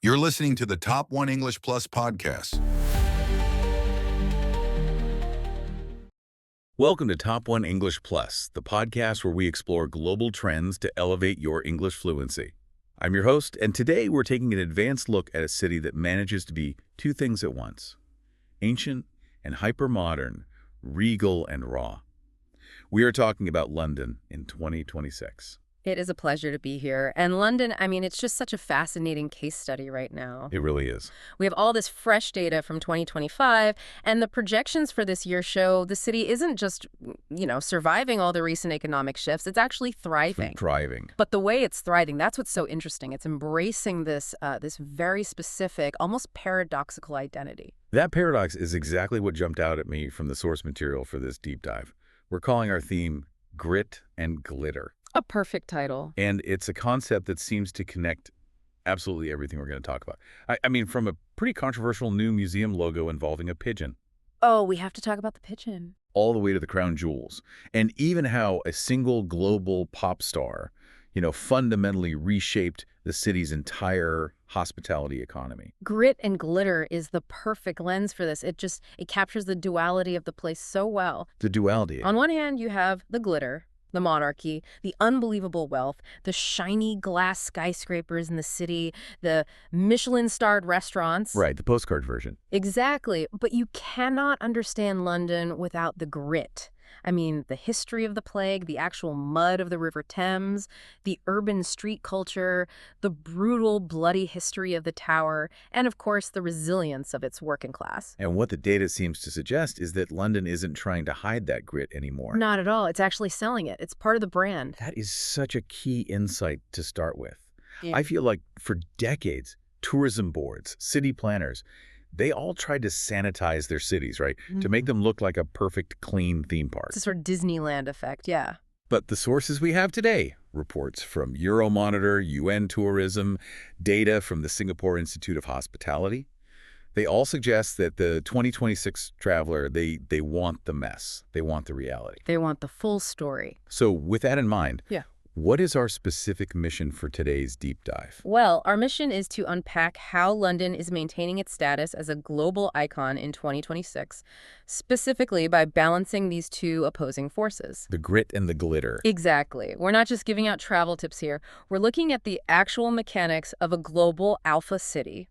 You're listening to the Top One English Plus podcast. Welcome to Top One English Plus, the podcast where we explore global trends to elevate your English fluency. I'm your host, and today we're taking an advanced look at a city that manages to be two things at once: ancient and hyper-modern, regal and raw. We are talking about London in 2026. It is a pleasure to be here. And London, it's just such a fascinating case study right now. It really is. We have all this fresh data from 2025, and the projections for this year show the city isn't just, surviving all the recent economic shifts. It's actually thriving. Thriving. But the way it's thriving, that's what's so interesting. It's embracing this very specific, almost paradoxical identity. That paradox is exactly what jumped out at me from the source material for this deep dive. We're calling our theme Grit and Glitter. A perfect title. And it's a concept that seems to connect absolutely everything we're going to talk about. I mean, from a pretty controversial new museum logo involving a pigeon. Oh, we have to talk about the pigeon. All the way to the crown jewels. And even how a single global pop star, fundamentally reshaped the city's entire hospitality economy. Grit and glitter is the perfect lens for this. It captures the duality of the place so well. The duality. On one hand, you have the glitter, the monarchy, the unbelievable wealth, the shiny glass skyscrapers in the city, the Michelin-starred restaurants. Right, the postcard version. Exactly. But you cannot understand London without the grit. The history of the plague, the actual mud of the River Thames, the urban street culture, the brutal, bloody history of the Tower, and of course, the resilience of its working class. And what the data seems to suggest is that London isn't trying to hide that grit anymore. Not at all. It's actually selling it. It's part of the brand. That is such a key insight to start with. Yeah. I feel like for decades, tourism boards, city planners, they all tried to sanitize their cities, right? Mm-hmm. To make them look like a perfect, clean theme park. It's a sort of Disneyland effect, yeah. But the sources we have today, reports from Euromonitor, UN Tourism, data from the Singapore Institute of Hospitality, they all suggest that the 2026 traveler, they want the mess. They want the reality. They want the full story. So with that in mind, Yeah. What is our specific mission for today's deep dive? Well, our mission is to unpack how London is maintaining its status as a global icon in 2026, specifically by balancing these two opposing forces. The grit and the glitter. Exactly. We're not just giving out travel tips here. We're looking at the actual mechanics of a global alpha city.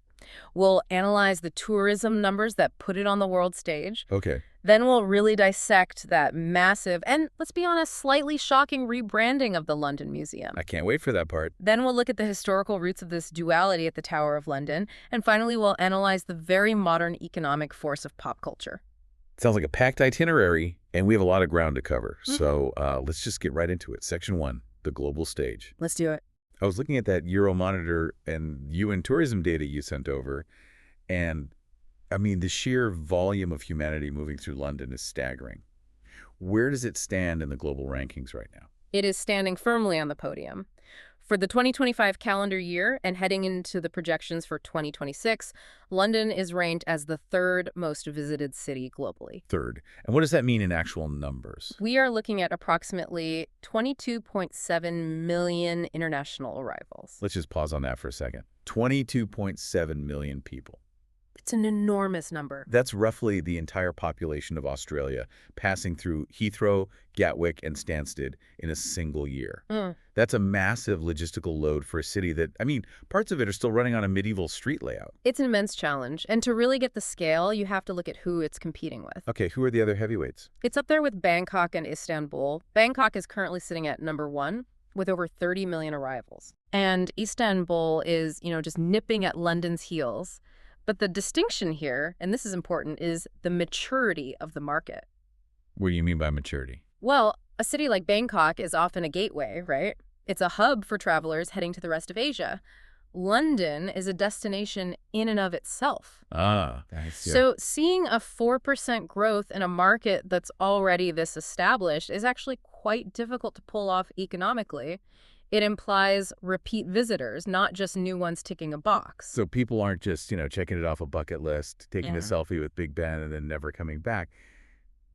We'll analyze the tourism numbers that put it on the world stage. Okay. Then we'll really dissect that massive and, let's be honest, slightly shocking rebranding of the London Museum. I can't wait for that part. Then we'll look at the historical roots of this duality at the Tower of London. And finally, we'll analyze the very modern economic force of pop culture. Sounds like a packed itinerary, and we have a lot of ground to cover. So let's just get right into it. Section 1, the global stage. Let's do it. I was looking at that Euromonitor and UN tourism data you sent over, and the sheer volume of humanity moving through London is staggering. Where does it stand in the global rankings right now? It is standing firmly on the podium. For the 2025 calendar year and heading into the projections for 2026, London is ranked as the third most visited city globally. Third. And what does that mean in actual numbers? We are looking at approximately 22.7 million international arrivals. Let's just pause on that for a second. 22.7 million people. It's an enormous number. That's roughly the entire population of Australia passing through Heathrow, Gatwick, and Stansted in a single year. That's a massive logistical load for a city that, parts of it are still running on a medieval street layout. It's an immense challenge. And to really get the scale, you have to look at who it's competing with. Okay, who are the other heavyweights? It's up there with Bangkok and Istanbul. Bangkok is currently sitting at number 1 with over 30 million arrivals. And Istanbul is, just nipping at London's heels. But the distinction here, and this is important, is the maturity of the market. What do you mean by maturity? Well, a city like Bangkok is often a gateway, right? It's a hub for travelers heading to the rest of Asia. London is a destination in and of itself. I see. So seeing a 4% growth in a market that's already this established is actually quite difficult to pull off economically. It implies repeat visitors, not just new ones ticking a box. So people aren't just, checking it off a bucket list, taking a selfie with Big Ben and then never coming back.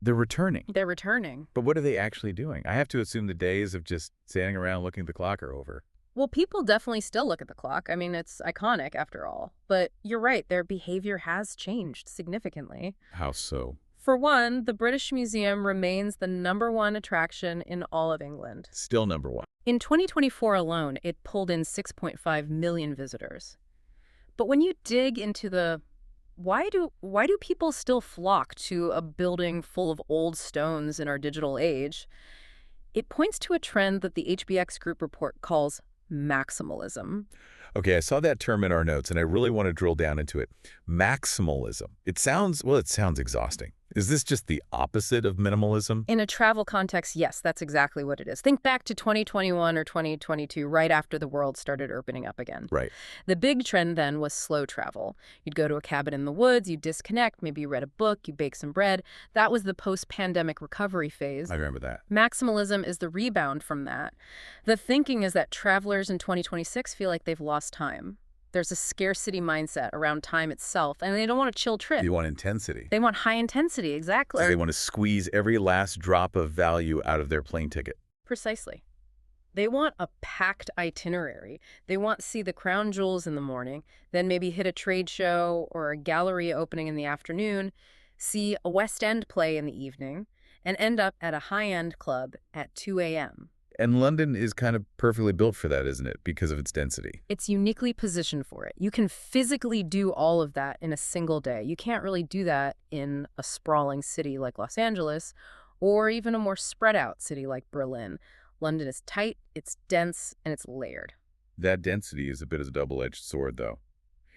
They're returning. They're returning. But what are they actually doing? I have to assume the days of just standing around looking at the clock are over. Well, people definitely still look at the clock. I mean, it's iconic after all. But you're right, their behavior has changed significantly. How so? For one, the British Museum remains the #1 attraction in all of England. Still number one. In 2024 alone, it pulled in 6.5 million visitors. But when you dig into the why do people still flock to a building full of old stones in our digital age? It points to a trend that the HBX Group report calls maximalism. Okay, I saw that term in our notes, and I really want to drill down into it. Maximalism. It sounds exhausting. Is this just the opposite of minimalism? In a travel context, yes, that's exactly what it is. Think back to 2021 or 2022, right after the world started opening up again. Right. The big trend then was slow travel. You'd go to a cabin in the woods, you disconnect, maybe you read a book, you bake some bread. That was the post-pandemic recovery phase. I remember that. Maximalism is the rebound from that. The thinking is that travelers in 2026 feel like they've lost time. There's a scarcity mindset around time itself, and they don't want a chill trip. You want intensity. They want high intensity, exactly. They want to squeeze every last drop of value out of their plane ticket. Precisely. They want a packed itinerary. They want to see the crown jewels in the morning, then maybe hit a trade show or a gallery opening in the afternoon, see a West End play in the evening, and end up at a high-end club at 2 a.m. And London is kind of perfectly built for that, isn't it? Because of its density. It's uniquely positioned for it. You can physically do all of that in a single day. You can't really do that in a sprawling city like Los Angeles or even a more spread out city like Berlin. London is tight, it's dense, and it's layered. That density is a bit of a double-edged sword, though.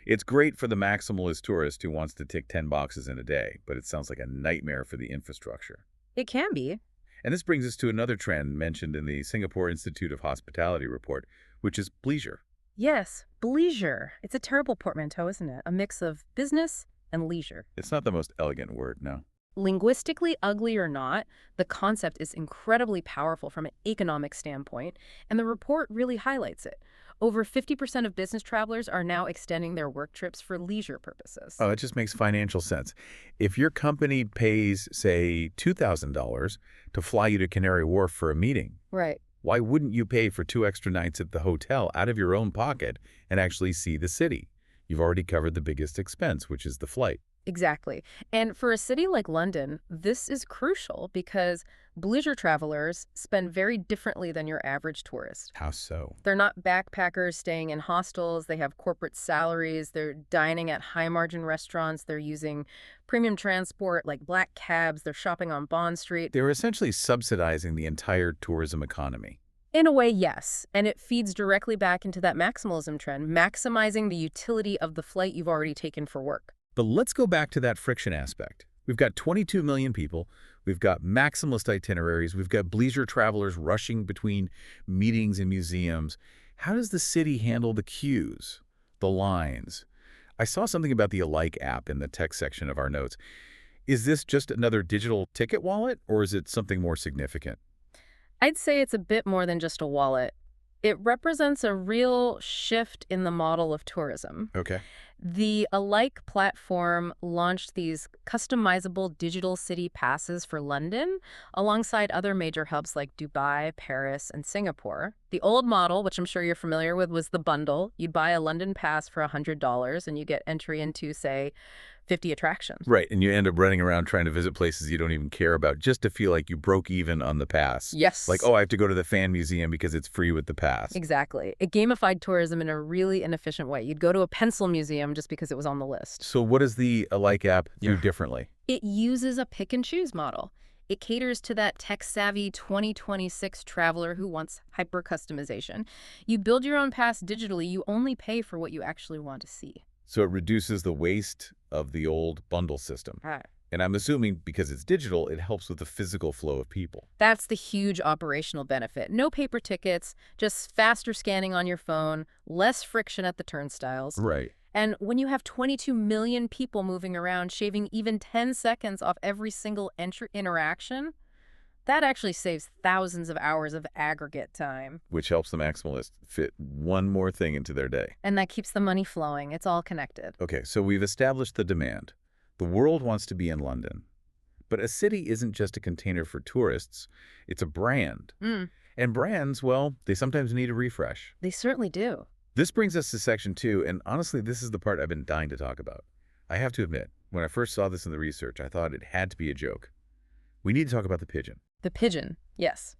It's great for the maximalist tourist who wants to tick 10 boxes in a day, but it sounds like a nightmare for the infrastructure. It can be. And this brings us to another trend mentioned in the Singapore Institute of Hospitality report, which is bleisure. Yes, bleisure. It's a terrible portmanteau, isn't it? A mix of business and leisure. It's not the most elegant word, no. Linguistically ugly or not, the concept is incredibly powerful from an economic standpoint, and the report really highlights it. Over 50% of business travelers are now extending their work trips for leisure purposes. Oh, it just makes financial sense. If your company pays, say, $2,000 to fly you to Canary Wharf for a meeting, Right. why wouldn't you pay for 2 extra nights at the hotel out of your own pocket and actually see the city? You've already covered the biggest expense, which is the flight. Exactly. And for a city like London, this is crucial because bleisure travelers spend very differently than your average tourist. How so? They're not backpackers staying in hostels. They have corporate salaries. They're dining at high-margin restaurants. They're using premium transport like black cabs. They're shopping on Bond Street. They're essentially subsidizing the entire tourism economy. In a way, yes. And it feeds directly back into that maximalism trend, maximizing the utility of the flight you've already taken for work. But let's go back to that friction aspect. We've got 22 million people. We've got maximalist itineraries. We've got bleisure travelers rushing between meetings and museums. How does the city handle the queues, the lines? I saw something about the Alike app in the text section of our notes. Is this just another digital ticket wallet, or is it something more significant? I'd say it's a bit more than just a wallet. It represents a real shift in the model of tourism. Okay. The Alike platform launched these customizable digital city passes for London alongside other major hubs like Dubai, Paris, and Singapore. The old model, which I'm sure you're familiar with, was the bundle. You'd buy a London pass for $100 and you get entry into, say, 50 attractions. Right, and you end up running around trying to visit places you don't even care about just to feel like you broke even on the pass. Yes. Like, oh, I have to go to the fan museum because it's free with the pass. Exactly. It gamified tourism in a really inefficient way. You'd go to a pencil museum just because it was on the list. So what does the Alike app do differently? It uses a pick-and-choose model. It caters to that tech-savvy 2026 traveler who wants hyper-customization. You build your own pass digitally. You only pay for what you actually want to see. So it reduces the waste of the old bundle system. Right. And I'm assuming because it's digital, it helps with the physical flow of people. That's the huge operational benefit. No paper tickets, just faster scanning on your phone, less friction at the turnstiles. Right. And when you have 22 million people moving around, shaving even 10 seconds off every single interaction, that actually saves thousands of hours of aggregate time. Which helps the maximalist fit one more thing into their day. And that keeps the money flowing. It's all connected. Okay, so we've established the demand. The world wants to be in London. But a city isn't just a container for tourists. It's a brand. And brands, well, they sometimes need a refresh. They certainly do. This brings us to section 2, and honestly, this is the part I've been dying to talk about. I have to admit, when I first saw this in the research, I thought it had to be a joke. We need to talk about the pigeon. The pigeon, yes.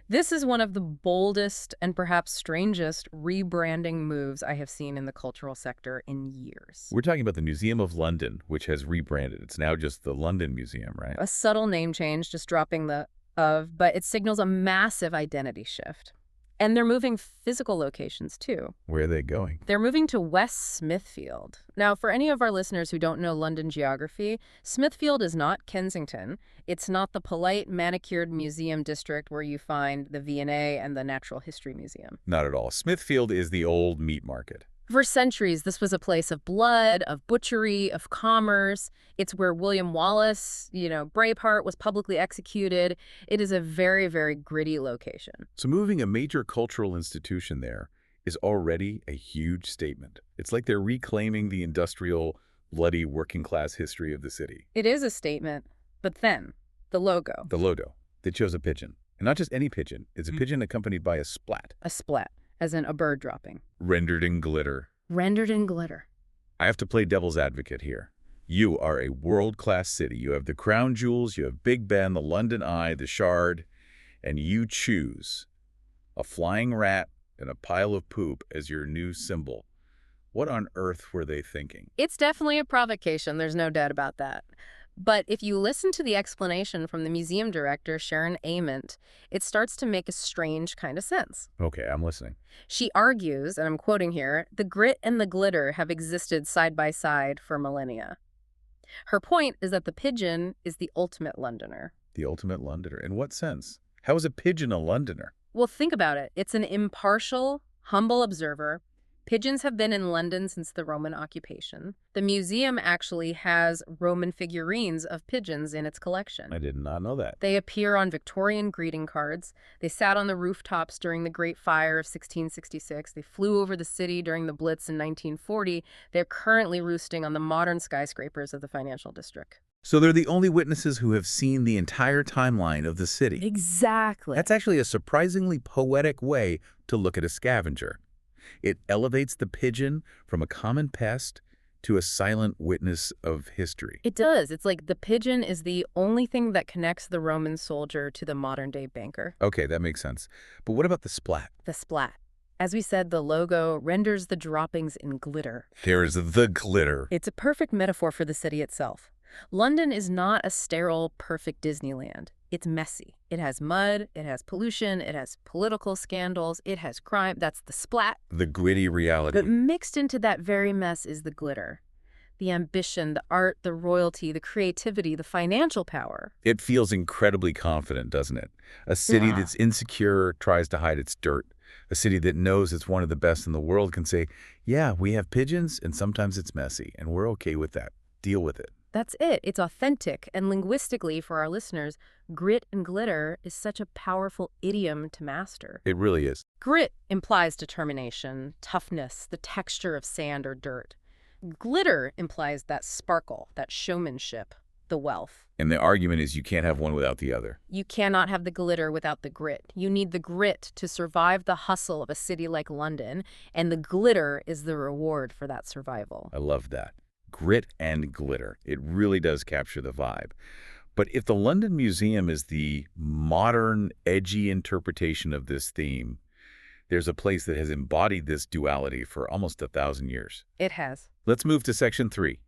This is one of the boldest and perhaps strangest rebranding moves I have seen in the cultural sector in years. We're talking about the Museum of London, which has rebranded. It's now just the London Museum, right? A subtle name change, just dropping the of, but it signals a massive identity shift. And they're moving physical locations, too. Where are they going? They're moving to West Smithfield. Now, for any of our listeners who don't know London geography, Smithfield is not Kensington. It's not the polite, manicured museum district where you find the V&A and the Natural History Museum. Not at all. Smithfield is the old meat market. For centuries, this was a place of blood, of butchery, of commerce. It's where William Wallace, Braveheart, was publicly executed. It is a very, very gritty location. So moving a major cultural institution there is already a huge statement. It's like they're reclaiming the industrial, bloody, working-class history of the city. It is a statement, but then, the logo. The logo. They chose a pigeon. And not just any pigeon. It's a pigeon accompanied by a splat. A splat, as in a bird dropping. Rendered in glitter. Rendered in glitter. I have to play devil's advocate here. You are a world-class city. You have the crown jewels, you have Big Ben, the London Eye, the Shard, and you choose a flying rat and a pile of poop as your new symbol. What on earth were they thinking? It's definitely a provocation. There's no doubt about that. But if you listen to the explanation from the museum director, Sharon Ament, it starts to make a strange kind of sense. Okay, I'm listening. She argues, and I'm quoting here, the grit and the glitter have existed side by side for millennia. Her point is that the pigeon is the ultimate Londoner. The ultimate Londoner. In what sense? How is a pigeon a Londoner? Well, think about it. It's an impartial, humble observer. Pigeons have been in London since the Roman occupation. The museum actually has Roman figurines of pigeons in its collection. I did not know that. They appear on Victorian greeting cards. They sat on the rooftops during the Great Fire of 1666. They flew over the city during the Blitz in 1940. They're currently roosting on the modern skyscrapers of the financial district. So they're the only witnesses who have seen the entire timeline of the city. Exactly. That's actually a surprisingly poetic way to look at a scavenger. It elevates the pigeon from a common pest to a silent witness of history. It does. It's like the pigeon is the only thing that connects the Roman soldier to the modern-day banker. Okay, that makes sense. But what about the splat? The splat. As we said, the logo renders the droppings in glitter. There is the glitter. It's a perfect metaphor for the city itself. London is not a sterile, perfect Disneyland. It's messy. It has mud, it has pollution, it has political scandals, it has crime. That's the splat. The gritty reality. But mixed into that very mess is the glitter. The ambition, the art, the royalty, the creativity, the financial power. It feels incredibly confident, doesn't it? A city that's insecure tries to hide its dirt. A city that knows it's one of the best in the world can say, yeah, we have pigeons, and sometimes it's messy, and we're okay with that. Deal with it. That's it. It's authentic. And linguistically, for our listeners, grit and glitter is such a powerful idiom to master. It really is. Grit implies determination, toughness, the texture of sand or dirt. Glitter implies that sparkle, that showmanship, the wealth. And the argument is you can't have one without the other. You cannot have the glitter without the grit. You need the grit to survive the hustle of a city like London, and the glitter is the reward for that survival. I love that. Grit and glitter. It really does capture the vibe. But if the London Museum is the modern, edgy interpretation of this theme, there's a place that has embodied this duality for almost 1,000 years. It has. Let's move to section 3,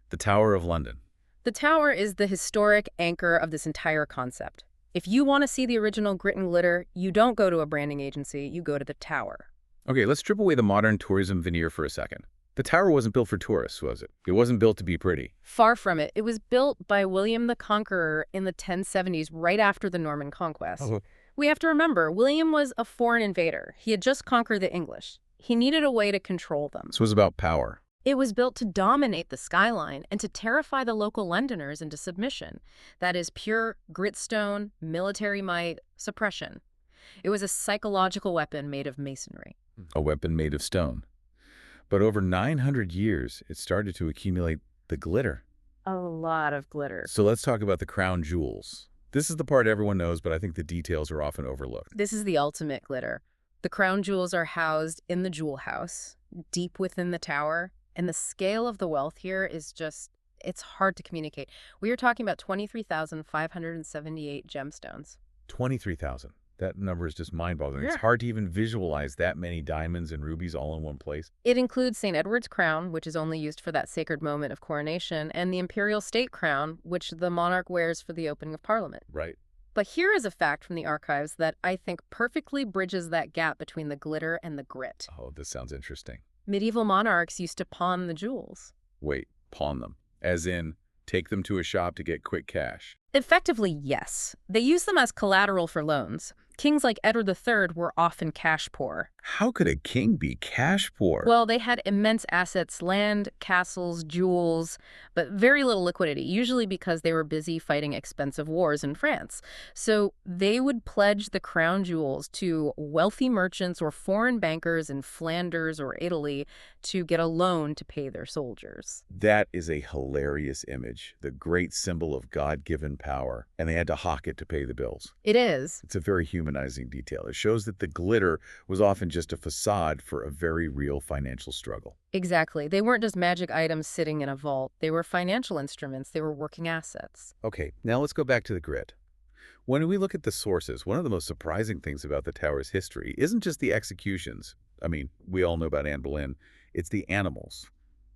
the Tower of London. The tower is the historic anchor of this entire concept. If you want to see the original grit and glitter, you don't go to a branding agency, you go to the tower. Okay, let's strip away the modern tourism veneer for a second. The tower wasn't built for tourists, was it? It wasn't built to be pretty. Far from it. It was built by William the Conqueror in the 1070s, right after the Norman Conquest. We have to remember, William was a foreign invader. He had just conquered the English. He needed a way to control them. This was about power. It was built to dominate the skyline and to terrify the local Londoners into submission. That is pure gritstone, military might, suppression. It was a psychological weapon made of masonry. A weapon made of stone. But over 900 years, it started to accumulate the glitter. A lot of glitter. So let's talk about the crown jewels. This is the part everyone knows, but I think the details are often overlooked. This is the ultimate glitter. The crown jewels are housed in the jewel house, deep within the tower, and the scale of the wealth here is just, it's hard to communicate. We are talking about 23,578 gemstones. 23,000. That number is just mind-boggling. Yeah. It's hard to even visualize that many diamonds and rubies all in one place. It includes St. Edward's crown, which is only used for that sacred moment of coronation, and the imperial state crown, which the monarch wears for the opening of Parliament. Right. But here is a fact from the archives that I think perfectly bridges that gap between the glitter and the grit. Oh, this sounds interesting. Medieval monarchs used to pawn the jewels. Wait, pawn them. As in, take them to a shop to get quick cash. Effectively, yes. They used them as collateral for loans. Kings like Edward III were often cash poor. How could a king be cash poor? Well, they had immense assets, land, castles, jewels, but very little liquidity, usually because they were busy fighting expensive wars in France. So they would pledge the crown jewels to wealthy merchants or foreign bankers in Flanders or Italy to get a loan to pay their soldiers. That is a hilarious image, the great symbol of God-given power, and they had to hawk it to pay the bills. It is. It's a very humanizing detail. It shows that the glitter was often just a facade for a very real financial struggle. Exactly. They weren't just magic items sitting in a vault. They were financial instruments. They were working assets. Okay, now let's go back to the grit. When we look at the sources, one of the most surprising things about the tower's history isn't just the executions. I mean, we all know about Anne Boleyn. It's the animals,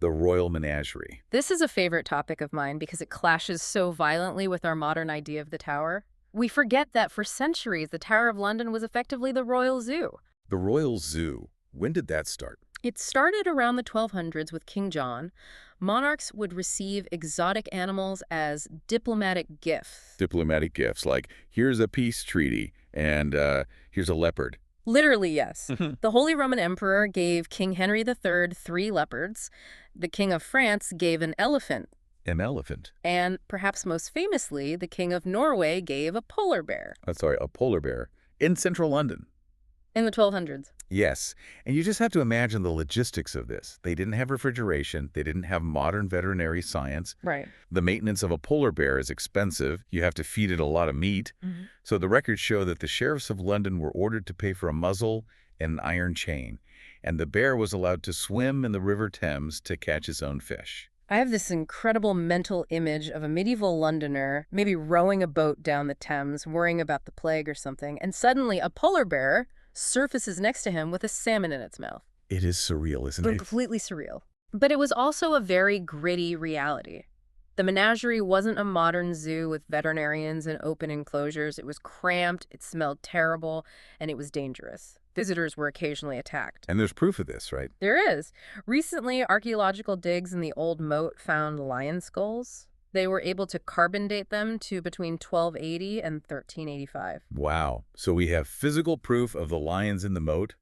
the royal menagerie. This is a favorite topic of mine because it clashes so violently with our modern idea of the tower. We forget that for centuries, the Tower of London was effectively the royal zoo. The royal zoo, when did that start? It started around the 1200s with King John. Monarchs would receive exotic animals as diplomatic gifts. Diplomatic gifts, like here's a peace treaty and here's a leopard. Literally, yes. The Holy Roman Emperor gave King Henry III 3 leopards. The King of France gave an elephant. An elephant? And perhaps most famously, the King of Norway gave a polar bear. A polar bear in central London. In the 1200s. Yes, and you just have to imagine the logistics of this. They didn't have refrigeration. They didn't have modern veterinary science. Right. The maintenance of a polar bear is expensive. You have to feed it a lot of meat. So the records show that the sheriffs of London were ordered to pay for a muzzle and an iron chain, and the bear was allowed to swim in the River Thames to catch his own fish. I have this incredible mental image of a medieval Londoner maybe rowing a boat down the Thames, worrying about the plague or something, and suddenly a polar bear surfaces next to him with a salmon in its mouth. It is surreal, isn't it? Completely surreal. But it was also a very gritty reality. The menagerie wasn't a modern zoo with veterinarians and open enclosures. It was cramped, it smelled terrible, and it was dangerous. Visitors were occasionally attacked. And there's proof of this, right? There is. Recently, archaeological digs in the old moat found lion skulls. They were able to carbon date them to between 1280 and 1385. Wow. So we have physical proof of the lions in the moat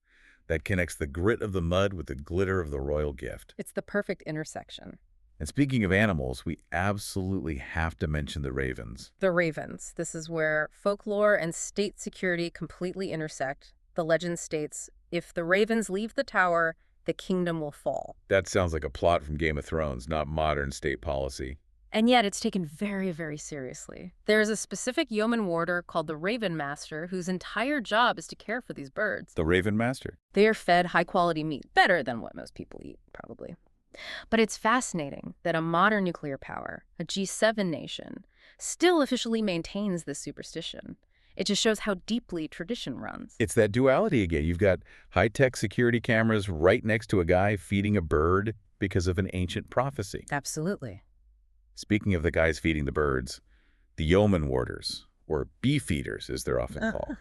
that connects the grit of the mud with the glitter of the royal gift. It's the perfect intersection. And speaking of animals, we absolutely have to mention the ravens. The ravens. This is where folklore and state security completely intersect. The legend states, if the ravens leave the tower, the kingdom will fall. That sounds like a plot from Game of Thrones, not modern state policy. And yet it's taken very, very seriously. There is a specific yeoman warder called the Raven Master whose entire job is to care for these birds. The Raven Master? They are fed high-quality meat, better than what most people eat, probably. But it's fascinating that a modern nuclear power, a G7 nation, still officially maintains this superstition. It just shows how deeply tradition runs. It's that duality again. You've got high-tech security cameras right next to a guy feeding a bird because of an ancient prophecy. Absolutely. Speaking of the guys feeding the birds, the yeoman warders, or bee feeders as they're often called,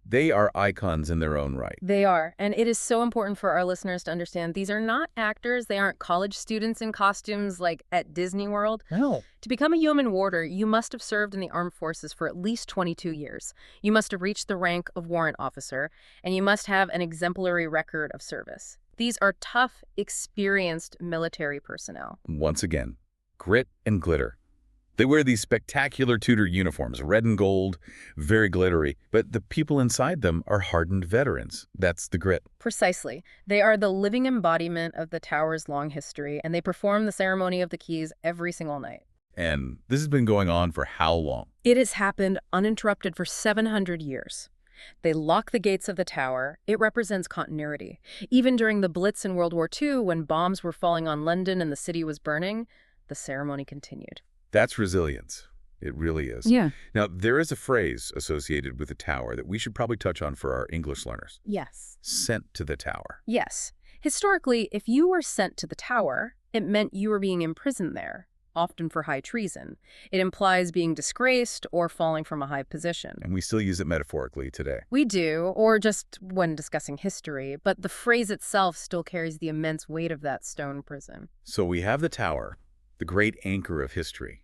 they are icons in their own right. They are, and it is so important for our listeners to understand these are not actors. They aren't college students in costumes like at Disney World. No. To become a yeoman warder, you must have served in the armed forces for at least 22 years. You must have reached the rank of warrant officer, and you must have an exemplary record of service. These are tough, experienced military personnel. Once again, grit and glitter. They wear these spectacular Tudor uniforms, red and gold, very glittery, but the people inside them are hardened veterans. That's the grit. Precisely. They are the living embodiment of the tower's long history, and they perform the ceremony of the keys every single night. And this has been going on for how long? It has happened uninterrupted for 700 years. They lock the gates of the tower. It represents continuity. Even during the Blitz in World War II, when bombs were falling on London and the city was burning, the ceremony continued. That's resilience. It really is. Yeah. Now, there is a phrase associated with the tower that we should probably touch on for our English learners. Yes. Sent to the tower. Yes. Historically, if you were sent to the tower, it meant you were being imprisoned there, often for high treason. It implies being disgraced or falling from a high position. And we still use it metaphorically today. We do, or just when discussing history, but the phrase itself still carries the immense weight of that stone prison. So we have the tower, the great anchor of history.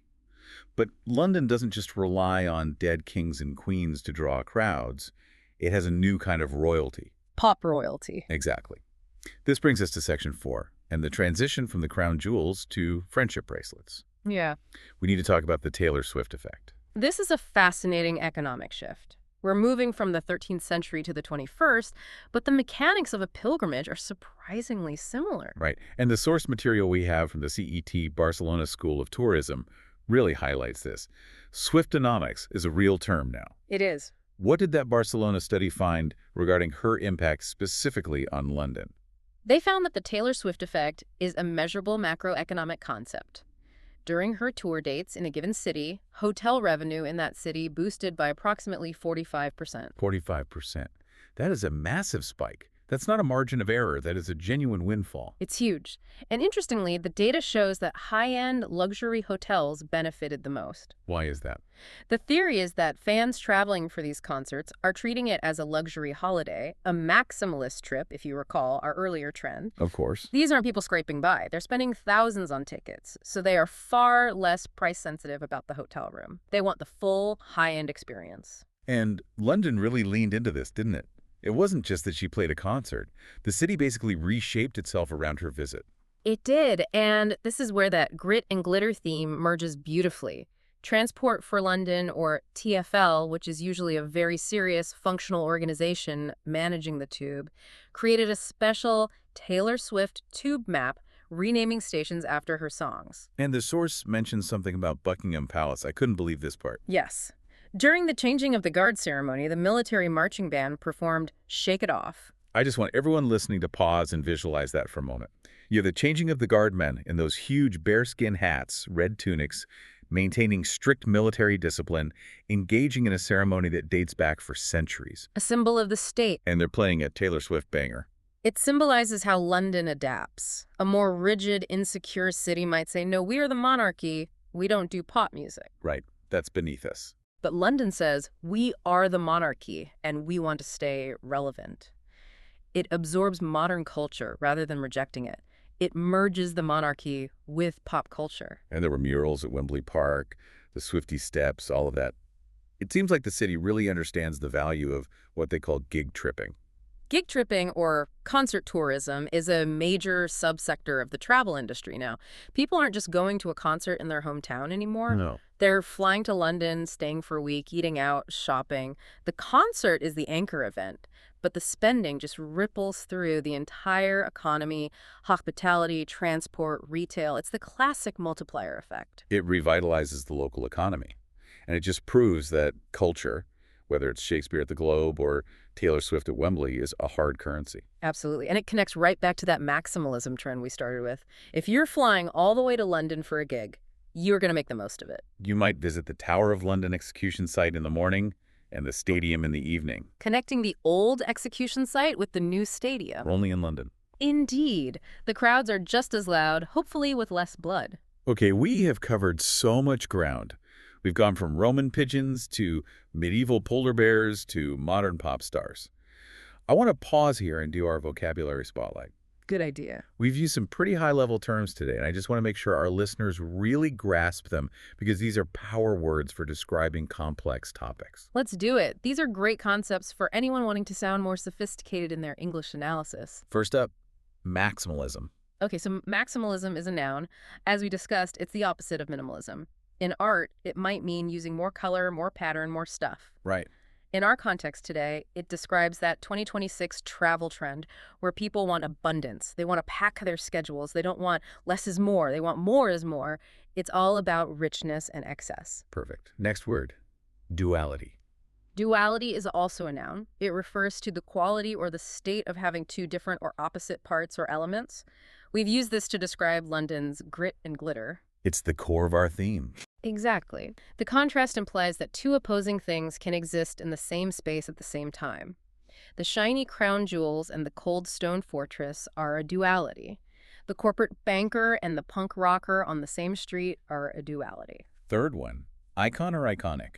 But London doesn't just rely on dead kings and queens to draw crowds. It has a new kind of royalty. Pop royalty. Exactly. This brings us to Section 4, and the transition from the crown jewels to friendship bracelets. Yeah. We need to talk about the Taylor Swift effect. This is a fascinating economic shift. We're moving from the 13th century to the 21st, but the mechanics of a pilgrimage are surprisingly similar. Right. And the source material we have from the CET Barcelona School of Tourism really highlights this. Swiftonomics is a real term now. It is. What did that Barcelona study find regarding her impact specifically on London? They found that the Taylor Swift effect is a measurable macroeconomic concept. During her tour dates in a given city, hotel revenue in that city boosted by approximately 45%. 45%. That is a massive spike. That's not a margin of error. That is a genuine windfall. It's huge. And interestingly, the data shows that high-end luxury hotels benefited the most. Why is that? The theory is that fans traveling for these concerts are treating it as a luxury holiday, a maximalist trip, if you recall our earlier trend. Of course. These aren't people scraping by. They're spending thousands on tickets, so they are far less price-sensitive about the hotel room. They want the full, high-end experience. And London really leaned into this, didn't it? It wasn't just that she played a concert. The city basically reshaped itself around her visit. It did, and this is where that grit and glitter theme merges beautifully. Transport for London, or TfL, which is usually a very serious functional organization managing the tube, created a special Taylor Swift tube map renaming stations after her songs. And the source mentions something about Buckingham Palace. I couldn't believe this part. Yes. During the changing of the guard ceremony, the military marching band performed Shake It Off. I just want everyone listening to pause and visualize that for a moment. You have the changing of the guardmen in those huge bearskin hats, red tunics, maintaining strict military discipline, engaging in a ceremony that dates back for centuries. A symbol of the state. And they're playing a Taylor Swift banger. It symbolizes how London adapts. A more rigid, insecure city might say, no, we are the monarchy. We don't do pop music. Right. That's beneath us. But London says, we are the monarchy, and we want to stay relevant. It absorbs modern culture rather than rejecting it. It merges the monarchy with pop culture. And there were murals at Wembley Park, the Swiftie Steps, all of that. It seems like the city really understands the value of what they call gig tripping. Gig tripping, or concert tourism, is a major subsector of the travel industry now. People aren't just going to a concert in their hometown anymore. No. They're flying to London, staying for a week, eating out, shopping. The concert is the anchor event, but the spending just ripples through the entire economy: hospitality, transport, retail. It's the classic multiplier effect. It revitalizes the local economy. And it just proves that culture, whether it's Shakespeare at the Globe or Taylor Swift at Wembley, is a hard currency. Absolutely. And it connects right back to that maximalism trend we started with. If you're flying all the way to London for a gig, you're going to make the most of it. You might visit the Tower of London execution site in the morning and the stadium in the evening. Connecting the old execution site with the new stadium. Only in London. Indeed. The crowds are just as loud, hopefully with less blood. Okay, we have covered so much ground. We've gone from Roman pigeons to medieval polar bears to modern pop stars. I want to pause here and do our vocabulary spotlight. Good idea. We've used some pretty high-level terms today, and I just want to make sure our listeners really grasp them because these are power words for describing complex topics. Let's do it. These are great concepts for anyone wanting to sound more sophisticated in their English analysis. First up, maximalism. Okay, so maximalism is a noun. As we discussed, it's the opposite of minimalism. In art, it might mean using more color, more pattern, more stuff. Right. In our context today, it describes that 2026 travel trend where people want abundance. They want to pack their schedules. They don't want less is more. They want more is more. It's all about richness and excess. Perfect. Next word, Duality. Duality is also a noun. It refers to the quality or the state of having two different or opposite parts or elements. We've used this to describe London's grit and glitter. It's the core of our theme. Exactly. The contrast implies that two opposing things can exist in the same space at the same time. The shiny crown jewels and the cold stone fortress are a duality. The corporate banker and the punk rocker on the same street are a duality. Third one, icon or iconic?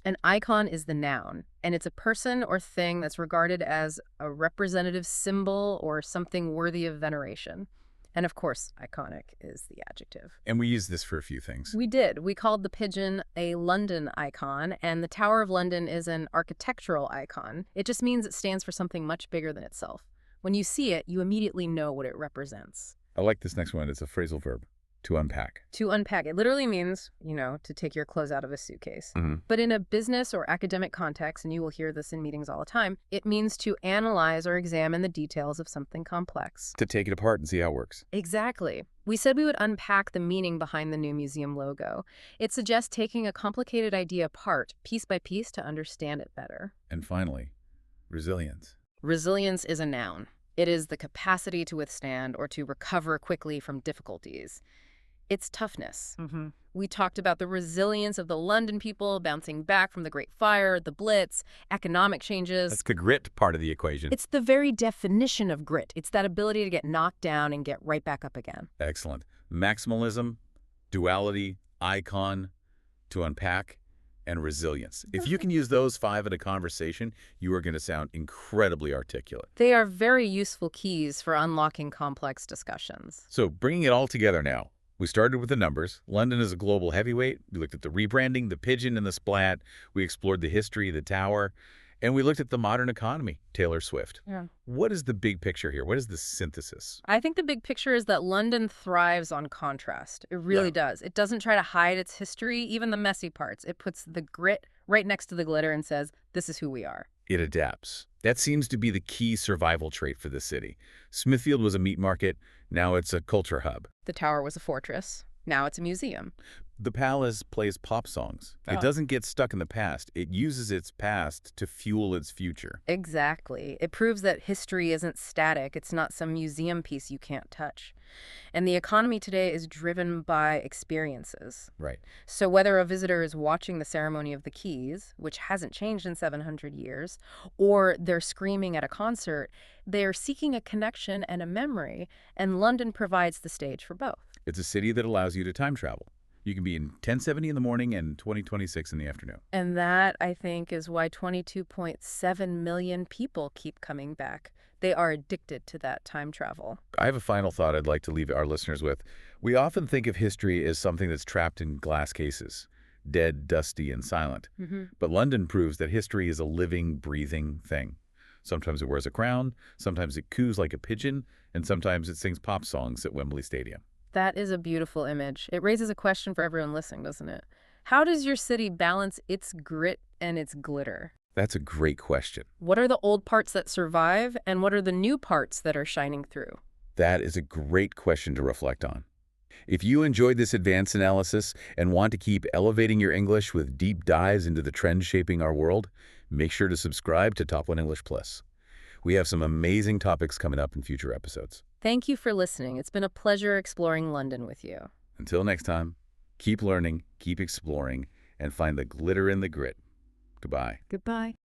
An icon is the noun, and it's a person or thing that's regarded as a representative symbol or something worthy of veneration. And of course, iconic is the adjective. And we use this for a few things. We did. We called the pigeon a London icon, and the Tower of London is an architectural icon. It just means it stands for something much bigger than itself. When you see it, you immediately know what it represents. I like this next one. It's a phrasal verb, to unpack. To unpack. It literally means, to take your clothes out of a suitcase. Mm-hmm. But in a business or academic context, and you will hear this in meetings all the time, it means to analyze or examine the details of something complex. To take it apart and see how it works. Exactly. We said we would unpack the meaning behind the new museum logo. It suggests taking a complicated idea apart, piece by piece, to understand it better. And finally, resilience. Resilience is a noun. It is the capacity to withstand or to recover quickly from difficulties. It's toughness. Mm-hmm. We talked about the resilience of the London people bouncing back from the Great Fire, the Blitz, economic changes. That's the grit part of the equation. It's the very definition of grit. It's that ability to get knocked down and get right back up again. Excellent. Maximalism, duality, icon, to unpack, and resilience. If you can use those 5 in a conversation, you are going to sound incredibly articulate. They are very useful keys for unlocking complex discussions. So bringing it all together now. We started with the numbers. London is a global heavyweight. We looked at the rebranding, the pigeon, and the splat. We explored the history, the tower, and we looked at the modern economy, Taylor Swift. Yeah. What is the big picture here? What is the synthesis? I think the big picture is that London thrives on contrast. It really does. It doesn't try to hide its history, even the messy parts. It puts the grit right next to the glitter and says, this is who we are. It adapts. That seems to be the key survival trait for the city. Smithfield was a meat market. Now it's a culture hub. The tower was a fortress. Now it's a museum. The palace plays pop songs. It doesn't get stuck in the past. It uses its past to fuel its future. Exactly. It proves that history isn't static. It's not some museum piece you can't touch. And the economy today is driven by experiences. Right. So whether a visitor is watching the ceremony of the keys, which hasn't changed in 700 years, or they're screaming at a concert, they're seeking a connection and a memory, and London provides the stage for both. It's a city that allows you to time travel. You can be in 1070 in the morning and 2026 in the afternoon. And that, I think, is why 22.7 million people keep coming back. They are addicted to that time travel. I have a final thought I'd like to leave our listeners with. We often think of history as something that's trapped in glass cases, dead, dusty, and silent. Mm-hmm. But London proves that history is a living, breathing thing. Sometimes it wears a crown, sometimes it coos like a pigeon, and sometimes it sings pop songs at Wembley Stadium. That is a beautiful image. It raises a question for everyone listening, doesn't it? How does your city balance its grit and its glitter? That's a great question. What are the old parts that survive, and what are the new parts that are shining through? That is a great question to reflect on. If you enjoyed this advanced analysis and want to keep elevating your English with deep dives into the trends shaping our world, make sure to subscribe to Top 1 English Plus. We have some amazing topics coming up in future episodes. Thank you for listening. It's been a pleasure exploring London with you. Until next time, keep learning, keep exploring, and find the glitter in the grit. Goodbye. Goodbye.